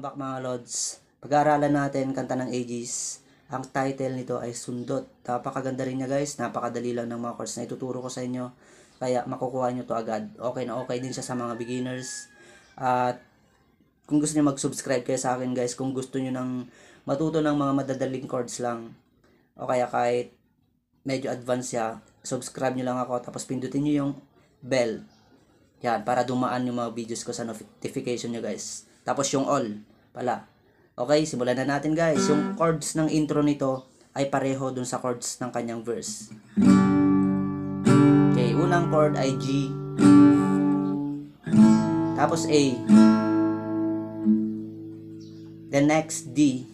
back mga lods. Pag-aaralan natin kanta ng Aegis. Ang title nito ay Sundot. Napakaganda rin niya guys. Napakadali lang ng mga chords na ituturo ko sa inyo. Kaya makukuha nyo to agad. Okay na okay din siya sa mga beginners. At kung gusto niyo mag-subscribe kayo sa akin guys. Kung gusto niyo nang matuto ng mga madadaling chords lang. O kaya kahit medyo advanced siya. Subscribe nyo lang ako. Tapos pindutin nyo yung bell. Yan, para dumaan yung mga videos ko sa notification nyo guys. Tapos yung all pala. Okay, simulan na natin guys. Yung chords ng intro nito ay pareho dun sa chords ng kanyang verse. Okay, unang chord ay G. Tapos A. Then next D.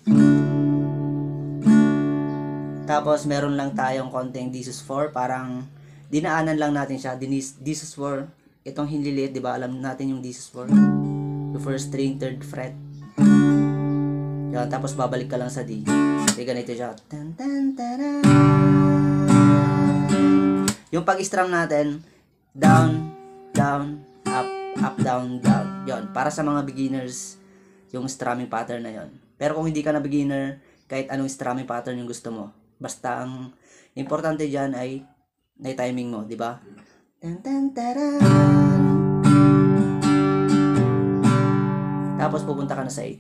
Tapos meron lang tayong konting this is for. Parang dinaanan lang natin siya. This is for. Itong hinliliit, di ba? Alam natin yung this is for. The first string, third fret. Yan, tapos babalik ka lang sa D. Di ganito siya. Yung pag-strum natin, down, down, up, up, down, down. Yan, para sa mga beginners, yung strumming pattern na yon. Pero kung hindi ka na beginner, kahit anong strumming pattern yung gusto mo. Basta ang importante dyan ay na timing mo, di ba? Tapos pupunta ka na sa A.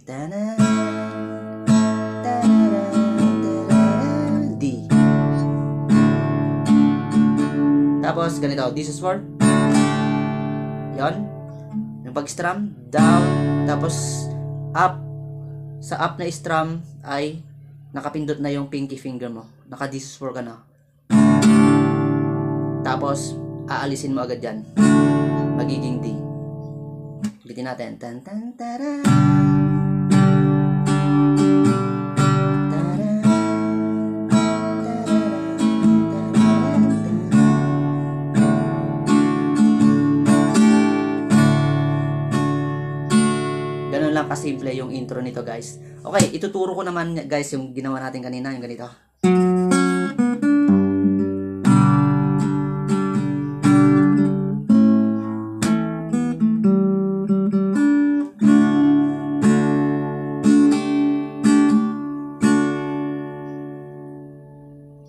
D. Tapos ganito, this is for. Yon. Yung pag-strum, down. Tapos up. Sa up na strum ay nakapindot na yung pinky finger mo. Naka this is for ka na. Tapos aalisin mo agad yan. Magiging D. Ulitin natin. Tan tan tara. Ganun lang kasimple yung intro nito guys. Okay, ituturo ko naman guys yung ginawa natin kanina, yung ganito.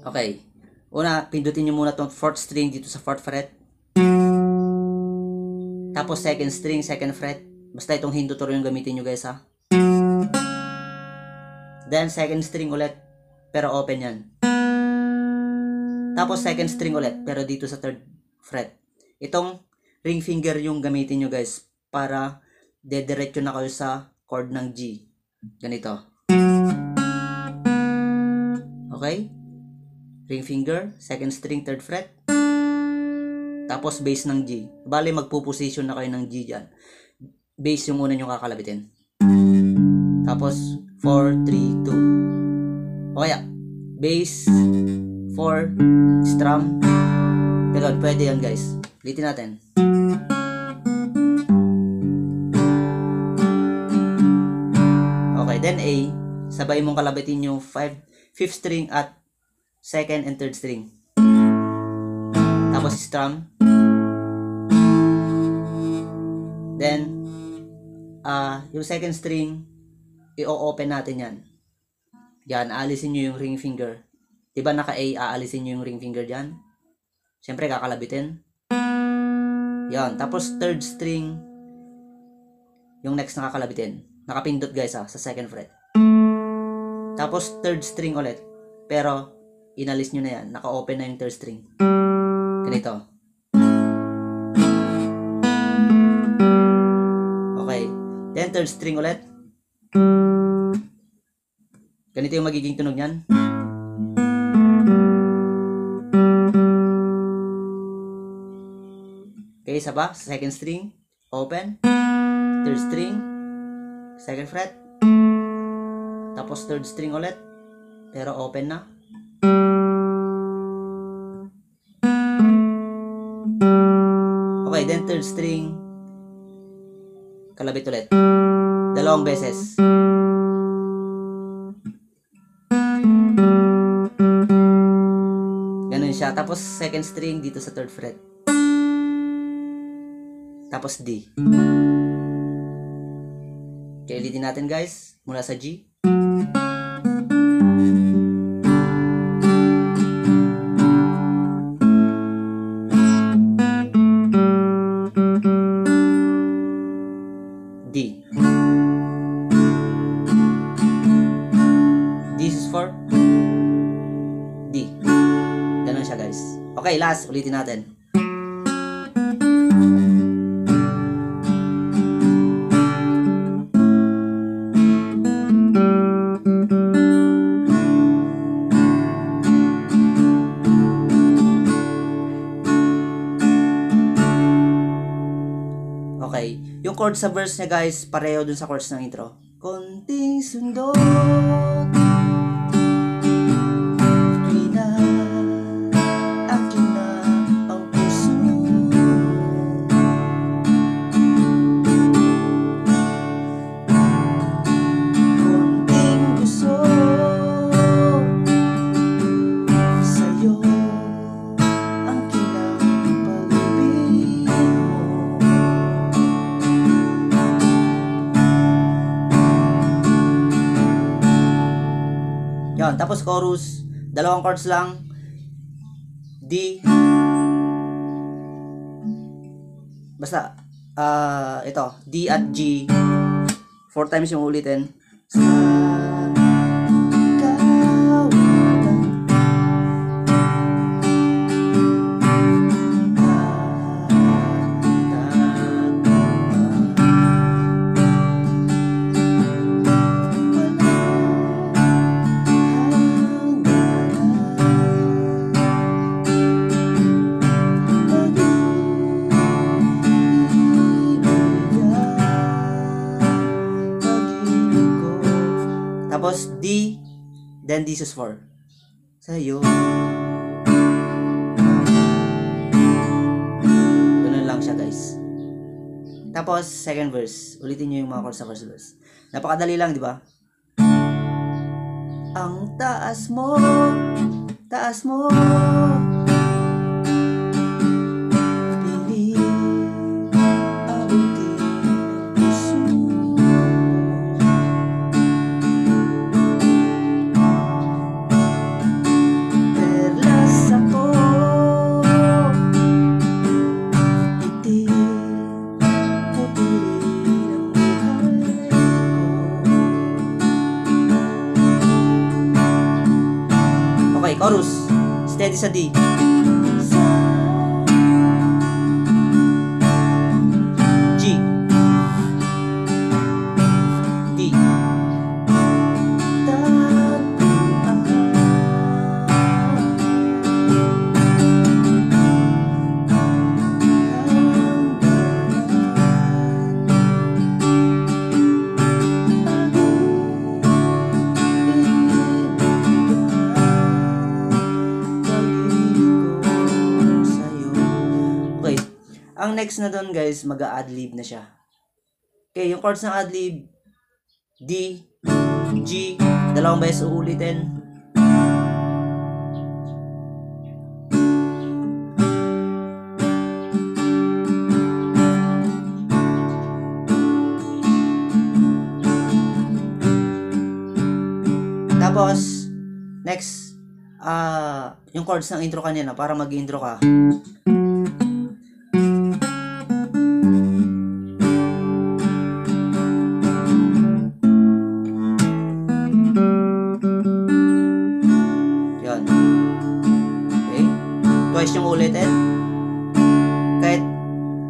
Okay. Una, pindutin nyo muna itong 4th string dito sa 4th fret. Tapos 2nd string, 2nd fret. Basta itong hinduturo yung gamitin nyo guys ha. Then 2nd string ulit. Pero open yan. Tapos 2nd string ulit. Pero dito sa 3rd fret. Itong ring finger yung gamitin nyo guys. Para dediretso na kayo sa chord ng G. Ganito. Okay? Ring finger, 2nd string, 3rd fret. Tapos bass ng G. Bale, magpo-position na kayo ng G dyan. Bass yung una nyo kakalabitin. Tapos, 4, 3, 2. O kaya, bass, 4, strum. Pero pwede yan guys. Ulitin natin. Okay, then A. Sabay mong kalabitin yung 5th string at 2nd and 3rd string. Tapos strum. Then yung 2nd string i-open natin yan. Yan, aalisin nyo yung ring finger. Diba naka A, aalisin nyo yung ring finger dyan. Siyempre kakalabitin. Yan, tapos 3rd string yung next na kakalabitin. Nakapindot guys sa 2nd fret. Tapos 3rd string ulit. Pero inalis nyo na yan. Naka-open na yung 3rd string. Ganito. Okay. Then 3rd string ulit. Ganito yung magiging tunog nyan. Okay, isa pa. 2nd string. Open. 3rd string. 2nd fret. Tapos 3rd string ulit. Pero open na. Okay, then 3rd string, kalabit ulit. Dalawang beses. Ganun siya. Tapos 2nd string dito sa 3rd fret. Tapos D. Okay, ulitin natin guys. Mula sa G. D. This is for D. Ganun siya guys. Okay, last. Ulitin natin. Okay. Yung chord sa verse niya guys, pareho dun sa chords ng intro. Konting sundot, na akin na ang puso. Konting gusto sa'yo ang kinapag-ibig mo. Yan, tapos chorus, dalawang chords lang. D. Basta, ito, D at G. 4 times yung ulitin. Tapos D, then this is for sa'yo. Ganun lang siya guys. Tapos second verse, ulitin nyo yung mga chords sa first verse. Napakadali lang, di ba? Ang taas mo, taas mo, piling abutin ang puso. Okay, chorus. Steady sa D. G. D. Ang next na doon guys, mag-a-adlib na siya. Okay, yung chords ng adlib, D, G, dalawang beses uulitin. Tapos, next, yung chords ng intro kanina, para mag-intro ka. Twice yung ulitin. Kahit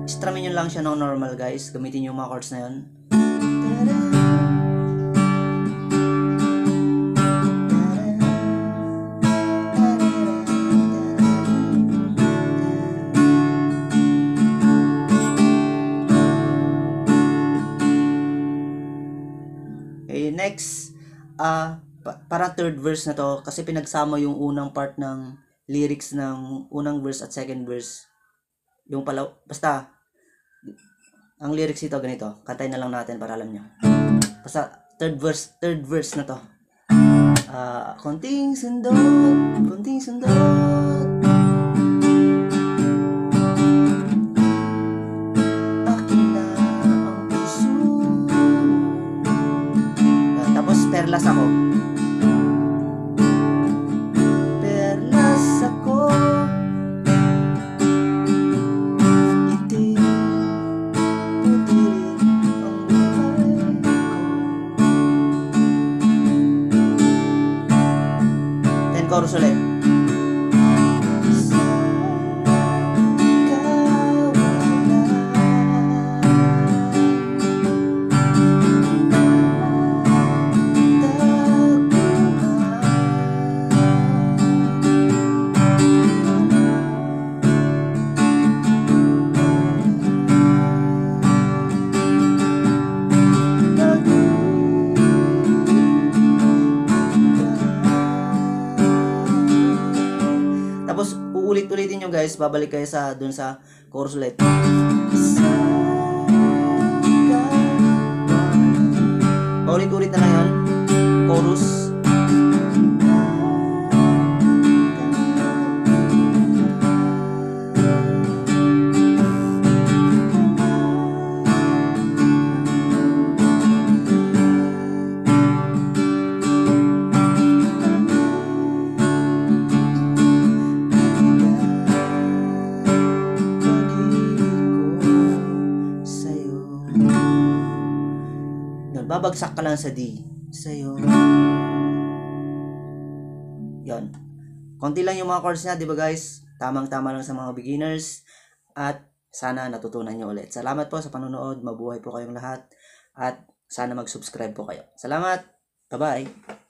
strumming yun lang siya ng normal guys, gamitin yung mga chords na yun. Okay, next, parang third verse na to kasi pinagsama yung unang part ng lyrics ng unang verse at second verse. Yung pala, basta ang lyrics ito ganito. Kantayin na lang natin para alam nyo. Basta third verse na to. Konting sundot, konting sundot, akin na ang puso. chorus ulit. Tapos uulit-ulitin nyo guys, babalik kayo sa dun sa chorus ulit. Paulit-ulit na lang yan. Chorus. Babagsak ka lang sa D. Sa'yo. Yon. Konti lang yung mga chords niya, di ba guys? Tamang-tama lang sa mga beginners. At sana natutunan nyo ulit. Salamat po sa panonood. Mabuhay po kayong lahat. At sana mag-subscribe po kayo. Salamat. Bye-bye.